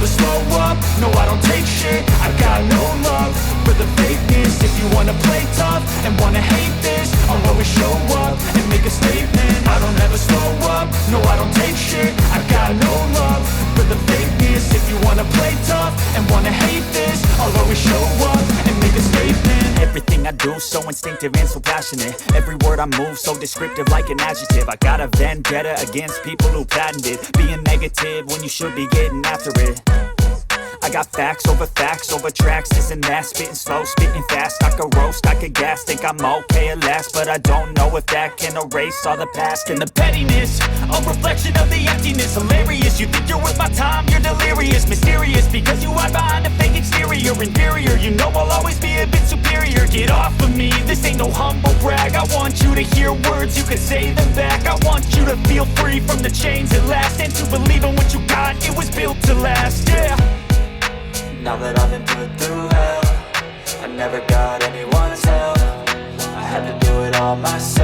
never slow up, no I don't take shit. I got no love for the fakeness. If you wanna play tough and wanna hate this, I'll always show up and make a statement. I don't ever slow up, no I don't take shit. I got no love for the fakeness. If you wanna play tough and wanna hate this, I'll always show up and make a statement. Everything I do so instinctive and so passionate. Every word I move so descriptive like an adjective. I got a vendetta against people who patented being negative when you should be getting after it. I got facts over tracks, this and that. Spitting slow, spitting fast. I could roast, I could gas. Think I'm okay at last, but I don't know if that can erase all the past. And the pettiness, a reflection of the emptiness. Hilarious, you think you're worth my time, you're delirious. Mysterious, because you hide behind a fake exterior. Inferior, you know I'll always be a bit superior. Get off of me, this ain't no humble brag. I want you to hear words, you can say them back. I want you to feel free from the chains at last, and to believe in what you got, it was built to last, yeah. Now that I've been put through hell, I never got anyone's help. I had to do it all myself.